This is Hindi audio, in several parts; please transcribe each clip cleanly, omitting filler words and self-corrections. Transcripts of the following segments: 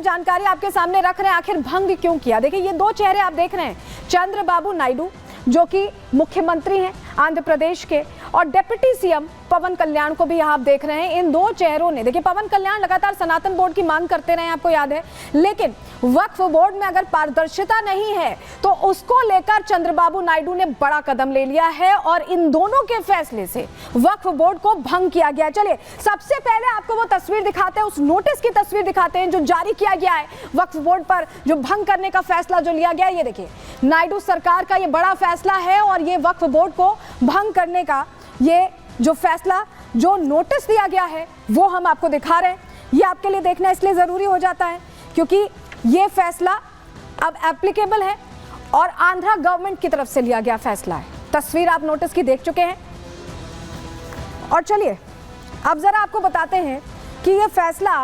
से जानकारी आपके सामने रख रहे हैं, आखिर भंग क्यों किया। देखिए ये दो चेहरे आप देख रहे हैं, चंद्रबाबू नायडू जो कि मुख्यमंत्री हैं आंध्र प्रदेश के, और डिप्टी सीएम पवन कल्याण को भी यहाँ आप देख रहे हैं। इन दो चेहरों ने, देखिए पवन कल्याण लगातार सनातन बोर्ड की मांग करते रहे, आपको याद है, लेकिन वक्फ बोर्ड में अगर पारदर्शिता नहीं है तो उसको लेकर चंद्रबाबू नायडू ने बड़ा कदम ले लिया है और इन दोनों के फैसले से वक्फ बोर्ड को भंग किया गया। चलिए सबसे पहले आपको वो तस्वीर दिखाते हैं, उस नोटिस की तस्वीर दिखाते हैं जो जारी किया गया है वक्फ बोर्ड पर, जो भंग करने का फैसला जो लिया गया है। ये देखिए नायडू सरकार का ये बड़ा फैसला है और ये वक्फ बोर्ड को भंग करने का ये जो फैसला, जो नोटिस दिया गया है वो हम आपको दिखा रहे हैं। ये आपके लिए देखना इसलिए जरूरी हो जाता है क्योंकि ये फैसला अब एप्लीकेबल है और आंध्रा गवर्नमेंट की तरफ से लिया गया फैसला है। तस्वीर आप नोटिस की देख चुके हैं और चलिए अब जरा आपको बताते हैं कि ये फैसला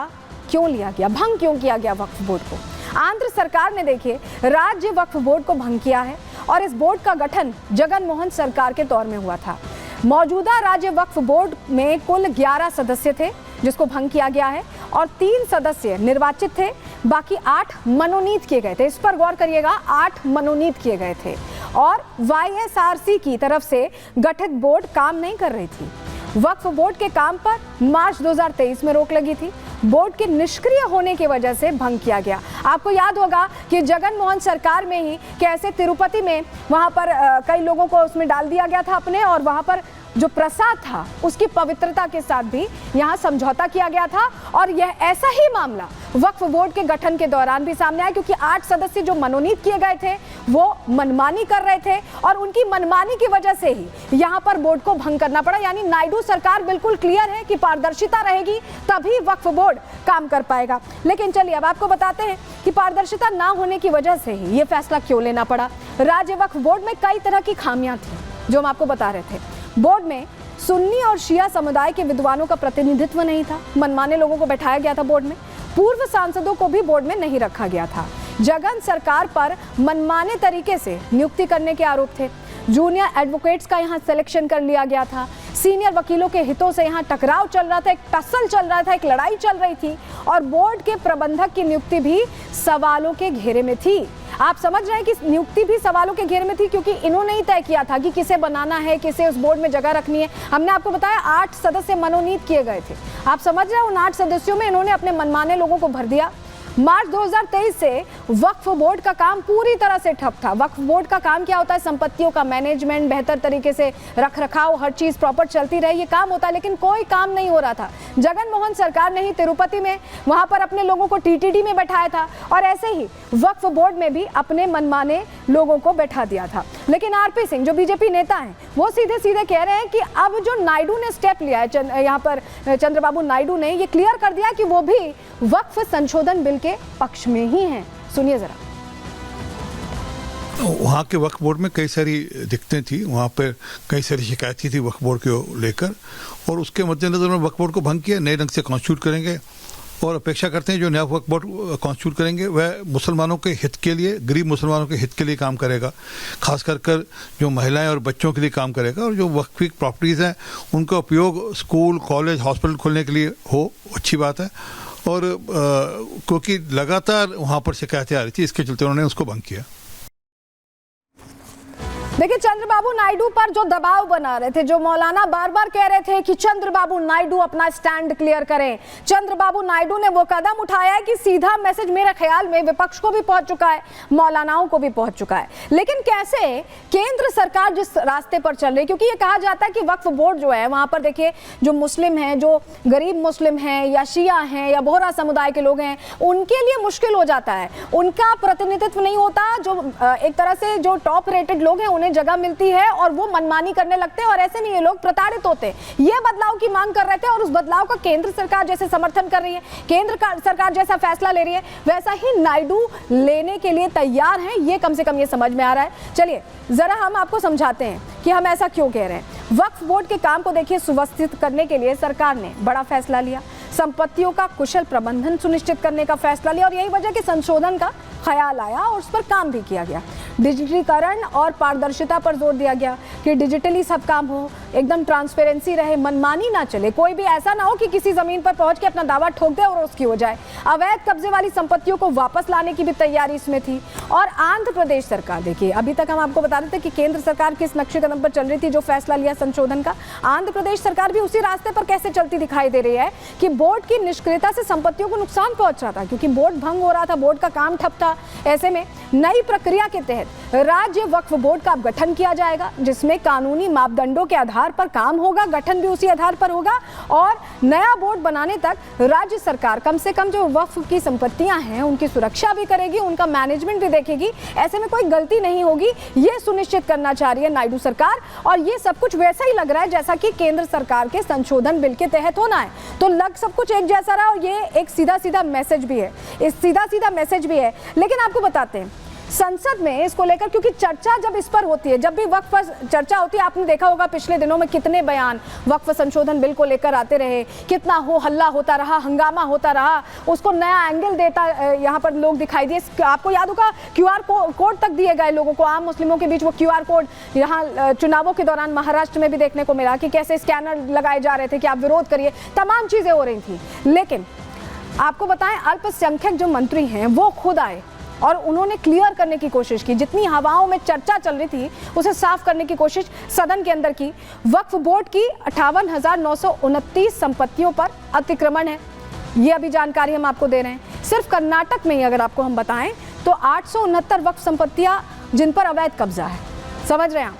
क्यों लिया गया, भंग क्यों किया गया वक्फ बोर्ड को। आंध्र सरकार ने देखिए राज्य वक्फ बोर्ड को भंग किया है और इस बोर्ड का गठन जगन मोहन सरकार के दौर में हुआ था। मौजूदा राज्य वक्फ बोर्ड में कुल 11 सदस्य थे जिसको भंग किया गया है और 3 सदस्य निर्वाचित थे, बाकी 8 मनोनीत किए गए थे। इस पर गौर करिएगा, 8 मनोनीत किए गए थे और YSRC की तरफ से गठित बोर्ड काम नहीं कर रही थी। वक्फ बोर्ड के काम पर मार्च 2023 में रोक लगी थी। बोर्ड के निष्क्रिय होने की वजह से भंग किया गया। आपको याद होगा कि जगन मोहन सरकार में ही कैसे तिरुपति में वहां पर कई लोगों को उसमें डाल दिया गया था अपने, और वहां पर जो प्रसाद था उसकी पवित्रता के साथ भी यहाँ समझौता किया गया था। और यह ऐसा ही मामला वक्फ बोर्ड के गठन के दौरान भी सामने आया क्योंकि 8 सदस्य जो मनोनीत किए गए थे वो मनमानी कर रहे थे और उनकी मनमानी की वजह से ही यहाँ पर बोर्ड को भंग करना पड़ा। यानी नायडू सरकार बिल्कुल क्लियर है कि पारदर्शिता रहेगी तभी वक्फ बोर्ड काम कर पाएगा। लेकिन चलिए अब आपको बताते हैं कि पारदर्शिता ना होने की वजह से ही ये फैसला क्यों लेना पड़ा। राज्य वक्फ बोर्ड में कई तरह की खामियां थी जो हम आपको बता रहे थे। बोर्ड में सुन्नी और शिया समुदाय के विद्वानों का प्रतिनिधित्व नहीं था, मनमाने लोगों को बैठाया गया था बोर्ड में। पूर्व सांसदों को भी बोर्ड में नहीं रखा गया था। जगन सरकार पर मनमाने तरीके से नियुक्ति करने के आरोप थे। जूनियर एडवोकेट्स का यहाँ सिलेक्शन कर लिया गया था। सीनियर वकीलों के हितों से यहाँ टकराव चल रहा था, एक टसल चल रहा था, एक लड़ाई चल रही थी और बोर्ड के प्रबंधक की नियुक्ति भी सवालों के घेरे में थी। आप समझ रहे हैं कि नियुक्ति भी सवालों के घेरे में थी क्योंकि इन्होंने ही तय किया था कि किसे बनाना है, किसे उस बोर्ड में जगह रखनी है। हमने आपको बताया 8 सदस्य मनोनीत किए गए थे। आप समझ रहे हैं उन 8 सदस्यों में इन्होंने अपने मनमाने लोगों को भर दिया। मार्च 2023 से वक्फ बोर्ड का काम पूरी तरह से ठप था। वक्फ बोर्ड का काम क्या होता है, संपत्तियों का मैनेजमेंट, बेहतर तरीके से रख रखाव, हर चीज प्रॉपर चलती रहे, ये काम होता है, लेकिन कोई काम नहीं हो रहा था। जगन मोहन सरकार ने ही तिरुपति में वहां पर अपने लोगों को TTD में बैठाया था और ऐसे ही वक्फ बोर्ड में भी अपने मनमाने लोगों को बैठा दिया था। लेकिन RP सिंह जो BJP नेता हैं वो सीधे सीधे कह रहे हैं कि अब जो नायडू ने स्टेप लिया है, यहाँ पर चंद्रबाबू नायडू ने ये क्लियर कर दिया कि वो भी वक्फ संशोधन बिल के पक्ष में ही हैं। सुनिए जरा। वहाँ के वक्फ बोर्ड में कई सारी दिक्कतें थी, वहाँ पर कई सारी शिकायतें थी वक्फ बोर्ड को लेकर और उसके मद्देनजर में वक्फ बोर्ड को भंग किया। नए ढंग से कॉन्स्टिट्यूट करेंगे और अपेक्षा करते हैं जो नया वक्फ बोर्ड कॉन्स्टिट्यूट करेंगे वह मुसलमानों के हित के लिए, गरीब मुसलमानों के हित के लिए काम करेगा, खास कर जो महिलाएं और बच्चों के लिए काम करेगा और जो वक्फी प्रॉपर्टीज़ हैं उनका उपयोग स्कूल, कॉलेज, हॉस्पिटल खोलने के लिए हो, अच्छी बात है। और क्योंकि लगातार वहाँ पर शिकायतें आ रही थी, इसके चलते उन्होंने उसको भंग किया। देखिए चंद्रबाबू नायडू पर जो दबाव बना रहे थे, जो मौलाना बार बार कह रहे थे कि चंद्रबाबू नायडू अपना स्टैंड क्लियर करें, चंद्रबाबू नायडू ने वो कदम उठाया है कि सीधा मैसेज मेरे ख्याल में विपक्ष को भी पहुंच चुका है, मौलानाओं को भी पहुंच चुका है। लेकिन कैसे केंद्र सरकार जिस रास्ते पर चल रही है, क्योंकि ये कहा जाता है कि वक्फ बोर्ड जो है वहां पर देखिए जो मुस्लिम हैं, जो गरीब मुस्लिम हैं या शिया हैं या बोहरा समुदाय के लोग हैं, उनके लिए मुश्किल हो जाता है, उनका प्रतिनिधित्व नहीं होता। जो एक तरह से जो टॉप रेटेड लोग हैं जगह मिलती है और वो मनमानी करने लगते हैं और ऐसे नहीं ये लोग प्रताड़ित होते हैं। ये बदलाव की मांग कर रहे थे और उस बदलाव का केंद्र सरकार जैसे समर्थन कर रही है, केंद्र सरकार जैसा फैसला ले रही है, वैसा ही नायडू लेने के लिए तैयार हैं। ये कम से कम ये समझ में आ रहा है। चलिए जरा हम आपको समझाते हैं कि हम ऐसा क्यों कह रहे हैं। वक्फ बोर्ड के काम को देखिए सुव्यवस्थित करने के लिए सरकार ने बड़ा फैसला लिया, संपत्तियों का कुशल प्रबंधन सुनिश्चित करने का फैसला लिया और यही वजह कि संशोधन का ख्याल आया और उस पर काम भी किया गया। डिजिटलीकरण और पारदर्शिता पर जोर दिया गया कि डिजिटली सब काम हो, एकदम ट्रांसपेरेंसी रहे, मनमानी ना चले, कोई भी ऐसा ना हो कि किसी जमीन पर पहुंच के अपना दावा ठोक दे और उसकी हो जाए। अवैध कब्जे वाली संपत्तियों को वापस लाने की भी तैयारी इसमें थी। और आंध्र प्रदेश सरकार, देखिए अभी तक हम आपको बता रहे थे कि केंद्र सरकार किस नक्शे कदम पर चल रही थी, जो फैसला लिया संशोधन का, आंध्र प्रदेश सरकार भी उसी रास्ते पर कैसे चलती दिखाई दे रही है कि बोर्ड की निष्क्रियता से संपत्तियों को नुकसान पहुंच रहा था, क्योंकि बोर्ड भंग हो रहा था, बोर्ड का काम ठप था। ऐसे में नई प्रक्रिया के तहत राज्य वक्फ बोर्ड का गठन किया जाएगा, जिसमें कानूनी मापदंडों के आधार पर काम होगा, गठन भी उसी आधार पर होगा। और नया बोर्ड बनाने तक राज्य सरकार कम से कम जो वक्फ की संपत्तियां हैं उनकी सुरक्षा भी करेगी, उनका मैनेजमेंट भी देखेगी, ऐसे में कोई गलती नहीं होगी, ये सुनिश्चित करना चाह रही है नायडू सरकार। और ये सब कुछ वैसा ही लग रहा है जैसा कि केंद्र सरकार के संशोधन बिल के तहत होना है, तो लग सब कुछ एक जैसा रहा। और ये एक सीधा सीधा मैसेज भी है, इस सीधा मैसेज भी है। लेकिन आपको बताते हैं संसद में इसको लेकर, क्योंकि चर्चा जब इस पर होती है, जब भी वक्फ पर चर्चा होती है, आपने देखा होगा पिछले दिनों में कितने बयान वक्फ संशोधन बिल को लेकर आते रहे, कितना हो हल्ला होता रहा, हंगामा होता रहा, उसको नया एंगल देता यहाँ पर लोग दिखाई दिए। आपको याद होगा QR कोड तक दिए गए लोगों को, आम मुस्लिमों के बीच वो QR कोड यहाँ चुनावों के दौरान महाराष्ट्र में भी देखने को मिला कि कैसे स्कैनर लगाए जा रहे थे कि आप विरोध करिए, तमाम चीजें हो रही थी। लेकिन आपको बताएं अल्पसंख्यक जो मंत्री हैं वो खुद आए और उन्होंने क्लियर करने की कोशिश की, जितनी हवाओं में चर्चा चल रही थी उसे साफ करने की कोशिश सदन के अंदर की। वक्फ बोर्ड की 58,929 संपत्तियों पर अतिक्रमण है, ये अभी जानकारी हम आपको दे रहे हैं। सिर्फ कर्नाटक में ही अगर आपको हम बताएं तो 869 वक्फ संपत्तियां जिन पर अवैध कब्जा है, समझ रहे हैं आप।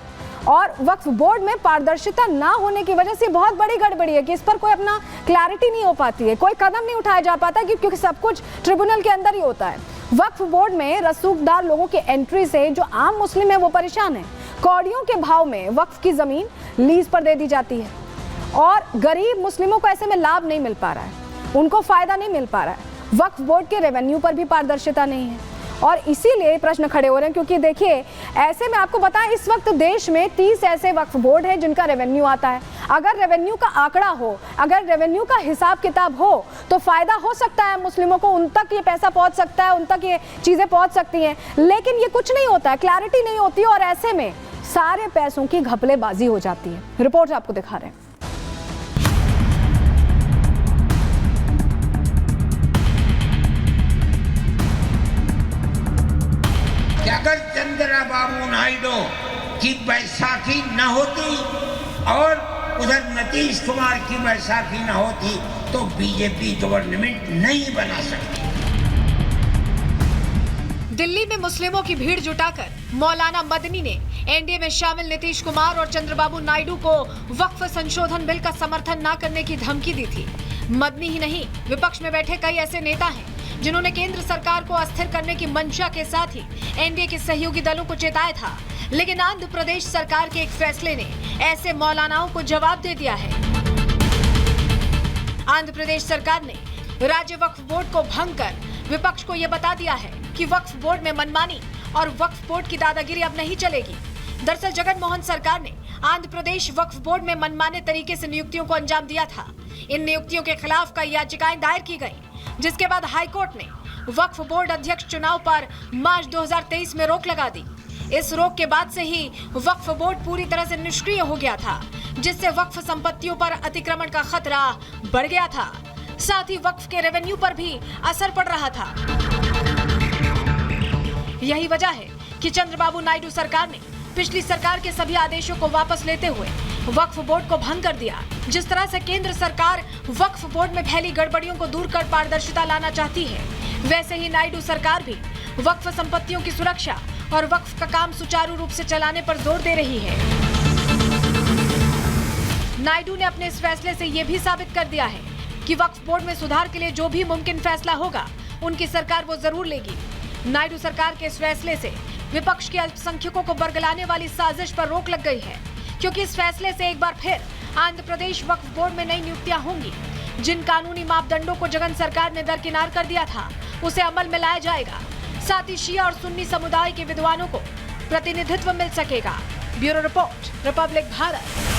और वक्फ बोर्ड में पारदर्शिता ना होने की वजह से बहुत बड़ी गड़बड़ी है कि इस पर कोई अपना क्लैरिटी नहीं हो पाती है, कोई कदम नहीं उठाया जा पाता क्योंकि सब कुछ ट्रिब्यूनल के अंदर ही होता है। वक्फ बोर्ड में रसूखदार लोगों की एंट्री से जो आम मुस्लिम है वो परेशान है। कौड़ियों के भाव में वक्फ की जमीन लीज पर दे दी जाती है और गरीब मुस्लिमों को ऐसे में लाभ नहीं मिल पा रहा है, उनको फायदा नहीं मिल पा रहा है। वक्फ बोर्ड के रेवेन्यू पर भी पारदर्शिता नहीं है और इसीलिए प्रश्न खड़े हो रहे हैं। क्योंकि देखिए ऐसे में आपको बताएं इस वक्त देश में 30 ऐसे वक्फ बोर्ड हैं जिनका रेवेन्यू आता है। अगर रेवेन्यू का आंकड़ा हो, अगर रेवेन्यू का हिसाब किताब हो तो फायदा हो सकता है मुस्लिमों को, उन तक ये पैसा पहुंच सकता है, उन तक ये चीजें पहुंच सकती हैं। लेकिन ये कुछ नहीं होता है, क्लैरिटी नहीं होती और ऐसे में सारे पैसों की घपलेबाजी हो जाती है। रिपोर्ट आपको दिखा रहे हैं। अगर चंद्रबाबू नायडू की बैसाखी न होती और उधर नीतीश कुमार की बैसाखी न होती तो बीजेपी गवर्नमेंट नहीं बना सकती। दिल्ली में मुस्लिमों की भीड़ जुटाकर मौलाना मदनी ने एनडीए में शामिल नीतीश कुमार और चंद्रबाबू नायडू को वक्फ संशोधन बिल का समर्थन न करने की धमकी दी थी। मदनी ही नहीं, विपक्ष में बैठे कई ऐसे नेता हैं जिन्होंने केंद्र सरकार को अस्थिर करने की मंशा के साथ ही एनडीए के सहयोगी दलों को चेताया था। लेकिन आंध्र प्रदेश सरकार के एक फैसले ने ऐसे मौलानाओं को जवाब दे दिया है। आंध्र प्रदेश सरकार ने राज्य वक्फ बोर्ड को भंग कर विपक्ष को यह बता दिया है कि वक्फ बोर्ड में मनमानी और वक्फ बोर्ड की दादागिरी अब नहीं चलेगी। दरअसल जगन मोहन सरकार ने आंध्र प्रदेश वक्फ बोर्ड में मनमाने तरीके से नियुक्तियों को अंजाम दिया था। इन नियुक्तियों के खिलाफ कई याचिकाएं दायर की गईं, जिसके बाद हाईकोर्ट ने वक्फ बोर्ड अध्यक्ष चुनाव पर मार्च 2023 में रोक लगा दी। इस रोक के बाद से ही वक्फ बोर्ड पूरी तरह से निष्क्रिय हो गया था, जिससे वक्फ संपत्तियों पर अतिक्रमण का खतरा बढ़ गया था। साथ ही वक्फ के रेवेन्यू पर भी असर पड़ रहा था। यही वजह है कि चंद्रबाबू नायडू सरकार ने पिछली सरकार के सभी आदेशों को वापस लेते हुए वक्फ बोर्ड को भंग कर दिया। जिस तरह से केंद्र सरकार वक्फ बोर्ड में फैली गड़बड़ियों को दूर कर पारदर्शिता लाना चाहती है, वैसे ही नायडू सरकार भी वक्फ संपत्तियों की सुरक्षा और वक्फ का काम सुचारू रूप से चलाने पर जोर दे रही है। नायडू ने अपने इस फैसले से यह भी साबित कर दिया है कि वक्फ बोर्ड में सुधार के लिए जो भी मुमकिन फैसला होगा उनकी सरकार वो जरूर लेगी। नायडू सरकार के इस फैसले से विपक्ष के अल्पसंख्यकों को बरगलाने वाली साजिश पर रोक लग गई है, क्योंकि इस फैसले से एक बार फिर आंध्र प्रदेश वक्फ बोर्ड में नई नियुक्तियां होंगी। जिन कानूनी मापदंडों को जगन सरकार ने दरकिनार कर दिया था उसे अमल में लाया जाएगा। साथ ही शिया और सुन्नी समुदाय के विद्वानों को प्रतिनिधित्व मिल सकेगा। Bureau report, Republic Bharat.